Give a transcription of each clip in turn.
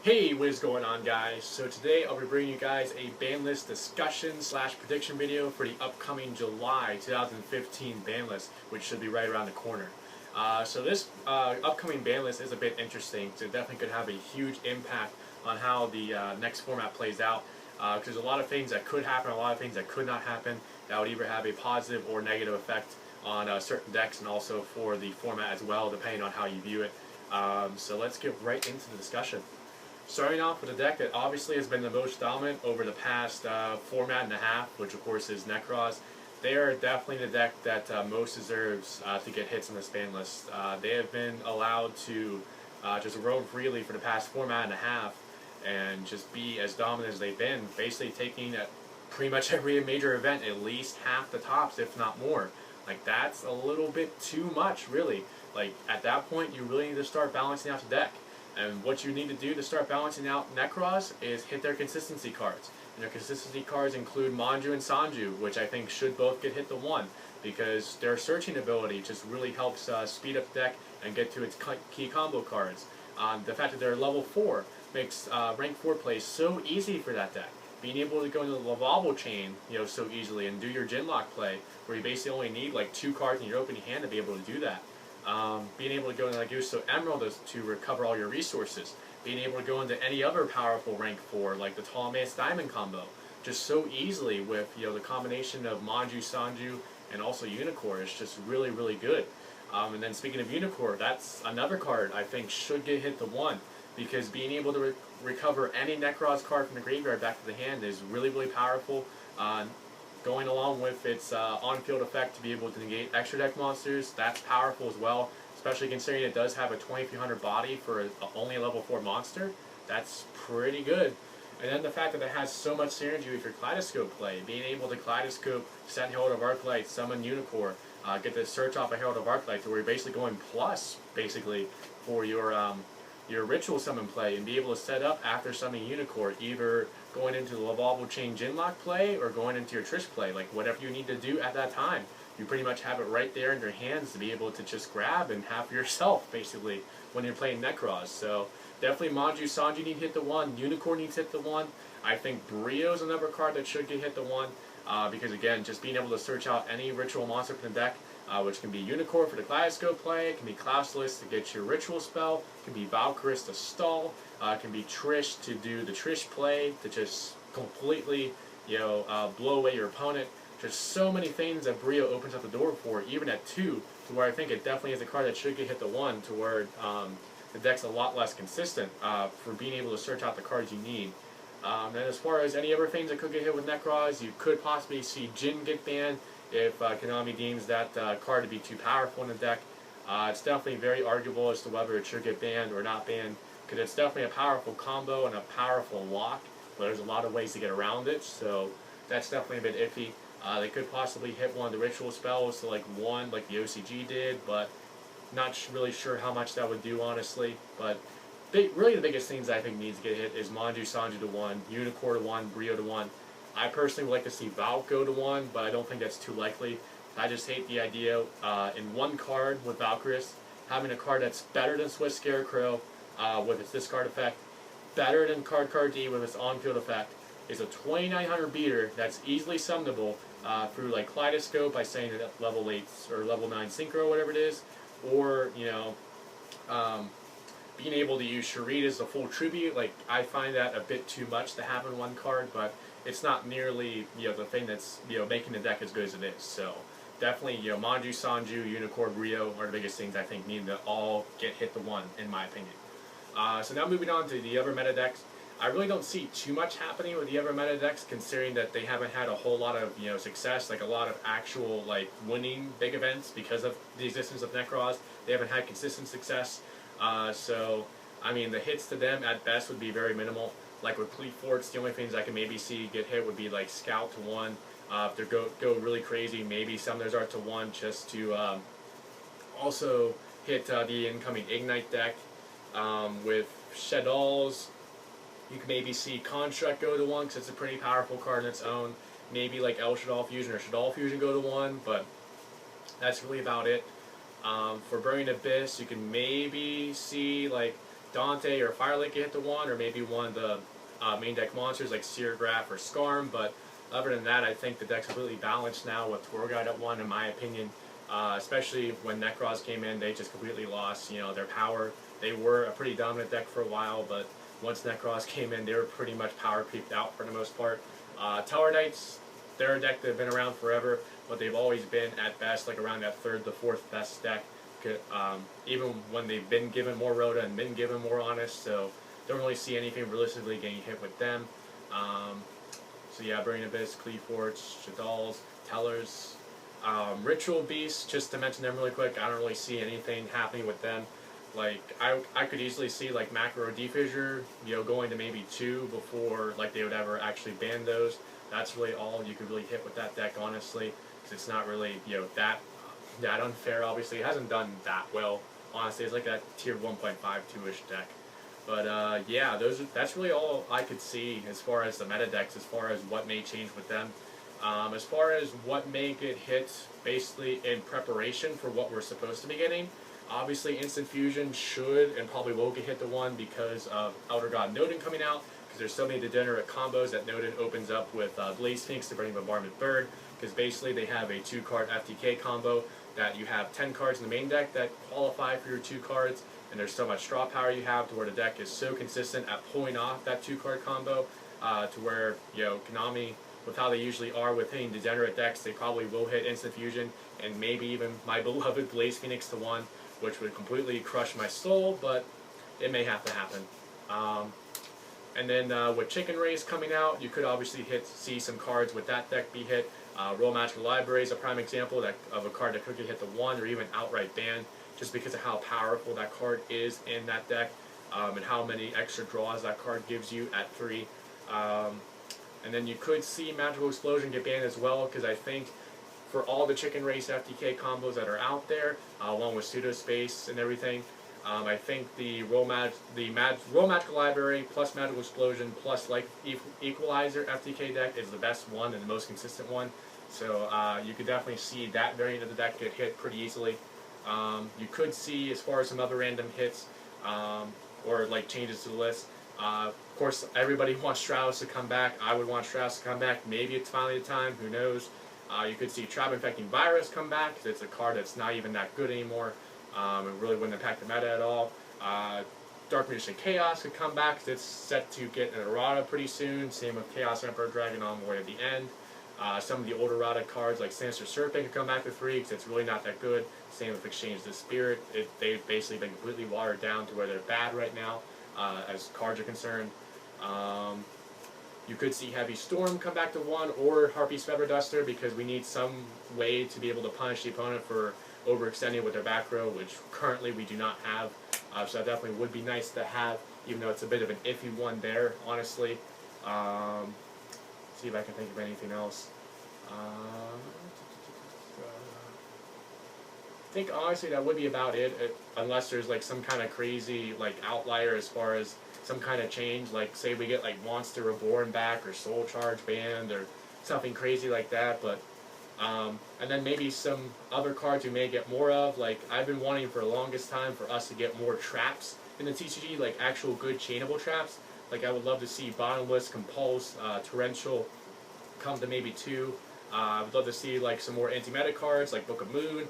Hey, what is going on, guys? So today I'll be bringing you guys a ban list discussion slash prediction video for the upcoming July 2015 ban list, which should be right around the corner. So this upcoming ban list is a bit interesting. So it definitely could have a huge impact on how the next format plays out. Because there's a lot of things that could happen, a lot of things that could not happen, that would either have a positive or negative effect on certain decks and also for the format as well, depending on how you view it. So let's get right into the discussion. Starting off with a deck that obviously has been the most dominant over the past format and a half, which of course is Necros. They are definitely the deck that most deserves to get hits on this ban list. They have been allowed to just roam freely for the past format and a half and just be as dominant as they've been, basically taking at pretty much every major event at least half the tops, if not more. Like, that's a little bit too much, really. Like, at that point, you really need to start balancing out the deck. And what you need to do to start balancing out Necros is hit their consistency cards. And their consistency cards include Manju and Sanju, which I think should both get hit to 1, because their searching ability just really helps speed up the deck and get to its key combo cards. The fact that they're level 4 makes rank 4 play so easy for that deck. Being able to go into the Lavabo chain, so easily and do your Jinlock play, where you basically only need like 2 cards in your opening hand to be able to do that. Being able to go into Laguso Emerald to recover all your resources. Being able to go into any other powerful rank 4, like the Ptolemaious Diamond combo, just so easily with the combination of Manju, Sanju, and also Unicorn is just really, really good. And then speaking of Unicorn, that's another card I think should get hit to 1, because being able to recover any Necros card from the graveyard back to the hand is really, really powerful. Going along with its on-field effect to be able to negate extra deck monsters, that's powerful as well, especially considering it does have a 2300 body for only a level 4 monster. That's pretty good. And then the fact that it has so much synergy with your Kaleidoscope play, being able to Kaleidoscope, set Herald of Arclight, summon Unicorn, get the search off a Herald of Arclight to where you're basically going plus, basically, for your ritual summon play, and be able to set up after summoning Unicorn, either going into the Lavabo Chain Jinlock play or going into your Trish play, like whatever you need to do at that time. You pretty much have it right there in your hands to be able to just grab and have yourself, basically, when you're playing Necros. So definitely Manju, Sanju need to hit the 1, Unicorn needs to hit the 1. I think Brio's another card that should get hit the 1, because again, just being able to search out any ritual monster from the deck, which can be Unicorn for the Kaleidoscope play, it can be Klausulus to get your ritual spell, it can be Valkyris to stall, it can be Trish to do the Trish play to just completely blow away your opponent. Just so many things that Brio opens up the door for, even at 2, to where I think it definitely is a card that should get hit to 1, to where the deck's a lot less consistent for being able to search out the cards you need. And as far as any other things that could get hit with Necros, you could possibly see Jin get banned if Konami deems that card to be too powerful in the deck. It's definitely very arguable as to whether it should get banned or not banned, because it's definitely a powerful combo and a powerful lock, but there's a lot of ways to get around it, so that's definitely a bit iffy. They could possibly hit one of the ritual spells to like 1, like the OCG did, but not really sure how much that would do, honestly. But really the biggest things I think needs to get hit is Manju, Sanju to 1, Unicorn to 1, Brio to 1. I personally would like to see Valk go to 1, but I don't think that's too likely. I just hate the idea in 1 card with Valkyris, having a card that's better than Swiss Scarecrow with its discard effect, better than Card D with its on-field effect, is a 2900 beater that's easily summonable through like Kaleidoscope by saying that level 8 or level 9 Synchro, whatever it is, or being able to use Sharid as a full tribute. Like, I find that a bit too much to have in 1 card, but it's not nearly the thing that's making the deck as good as it is. So definitely Manju, Sanju, Unicorn, Rio are the biggest things I think need to all get hit to 1, in my opinion. So now moving on to the other meta decks. I really don't see too much happening with the other meta decks, considering that they haven't had a whole lot of success, like a lot of actual winning big events because of the existence of Necros. They haven't had consistent success. So I mean, the hits to them at best would be very minimal. Like with Fleet Forts, the only things I can maybe see get hit would be like Scout to 1. If they go really crazy, maybe Summoner's Art to 1, just to also hit the incoming Ignite deck. With Shaddolls, you can maybe see Construct go to 1 because it's a pretty powerful card in its own. Maybe like El Shaddol Fusion or Shaddol Fusion go to 1, but that's really about it. For Burning Abyss, you can maybe see like Dante or Firelink get hit to 1, or maybe one of the main deck monsters like Seergraph or Skarm, but other than that, I think the deck's completely balanced now with Tour Guide at 1, in my opinion. Especially when Necros came in, they just completely lost, their power. They were a pretty dominant deck for a while, but once Necros came in, they were pretty much power creeped out for the most part. Tower Knights, they're a deck that have been around forever, but they've always been at best like around that 3rd to 4th best deck. Even when they've been given more Rhoda and been given more Honest, so don't really see anything realistically getting hit with them. So yeah, Burning Abyss, Cleaforge, Shadalls, Tellers, Ritual Beasts, just to mention them really quick, I don't really see anything happening with them. Like, I could easily see like Macro or Defissure, going to maybe 2 before like they would ever actually ban those. That's really all you could really hit with that deck, honestly, because it's not really, that unfair, obviously. It hasn't done that well, honestly. It's like that tier 1.5, 2-ish deck. But yeah, that's really all I could see as far as the meta decks, as far as what may change with them. As far as what may get hit, basically in preparation for what we're supposed to be getting, obviously Instant Fusion should and probably will get hit to 1 because of Elder God Nodin coming out, because there's so many degenerate combos that Nodin opens up with Blaze Sphinx to bring Bombardment Bird, because basically they have a 2-card FTK combo that you have 10 cards in the main deck that qualify for your 2 cards, and there's so much straw power you have to where the deck is so consistent at pulling off that 2-card combo to where, Konami, with how they usually are with hitting degenerate decks, they probably will hit Instant Fusion and maybe even my beloved Blaze Phoenix to 1, which would completely crush my soul, but it may have to happen. And then with Chicken Race coming out, you could obviously see some cards with that deck be hit. Royal Magical Library is a prime example of a card that could get hit to 1 or even outright banned, just because of how powerful that card is in that deck, and how many extra draws that card gives you at 3. And then you could see Magical Explosion get banned as well, because I think for all the Chicken Race FTK combos that are out there, along with Pseudo Space and everything, I think the Royal Magical Library plus Magical Explosion plus like Equalizer FTK deck is the best one and the most consistent one. So you could definitely see that variant of the deck get hit pretty easily. You could see, as far as some other random hits or like changes to the list, of course everybody wants Strauss to come back. I would want Strauss to come back. Maybe it's finally the time, who knows. You could see Trap Infecting Virus come back, because it's a card that's not even that good anymore. It really wouldn't impact the meta at all. Dark Magician Chaos could come back, because it's set to get an errata pretty soon. Same with Chaos Emperor Dragon Envoy at the end. Some of the older errata cards like Sinister Serpent could come back to 3, because it's really not that good. Same with Exchange the Spirit. They've basically been completely watered down to where they're bad right now, as cards are concerned. You could see Heavy Storm come back to 1, or Harpy's Feather Duster, because we need some way to be able to punish the opponent for overextending with their back row, which currently we do not have. So that definitely would be nice to have, even though it's a bit of an iffy one there, honestly. See if I can think of anything else. I think honestly that would be about it, unless there's like some kind of crazy like outlier as far as some kind of change, like say we get like Monster Reborn back or Soul Charge banned or something crazy like that. But and then maybe some other cards we may get more of. Like I've been wanting for the longest time for us to get more traps in the TCG, like actual good chainable traps. Like I would love to see Bottomless, Compulse, Torrential come to maybe 2. I would love to see like some more anti-meta cards like Book of Moon,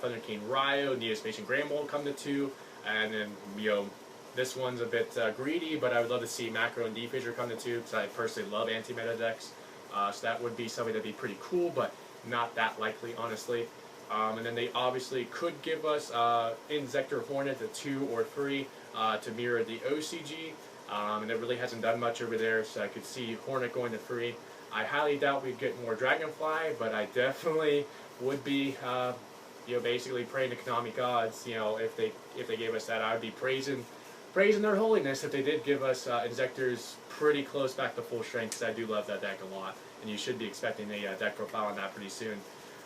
Thunder King Ryo, Neospatian Grandmold come to 2, and then this one's a bit greedy, but I would love to see Macro and Defissure come to 2, because I personally love anti-meta decks. So that would be something that'd be pretty cool, but not that likely, honestly. And then they obviously could give us Inzektor Hornet to 2 or 3 to mirror the OCG, and it really hasn't done much over there, so I could see Hornet going to 3. I highly doubt we'd get more Dragonfly, but I definitely would be, basically praying to Konami gods. If they gave us that, I would be praising their holiness if they did give us Inzektors pretty close back to full strength, because I do love that deck a lot, and you should be expecting a deck profile on that pretty soon.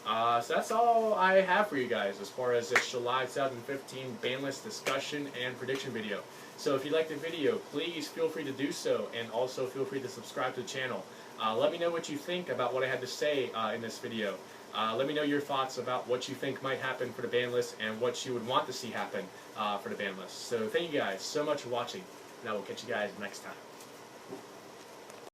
So that's all I have for you guys as far as this July 2015 Banlist discussion and prediction video. So if you liked the video, please feel free to do so, and also feel free to subscribe to the channel. Let me know what you think about what I had to say in this video. Let me know your thoughts about what you think might happen for the ban list and what you would want to see happen for the ban list. So thank you guys so much for watching, and I will catch you guys next time.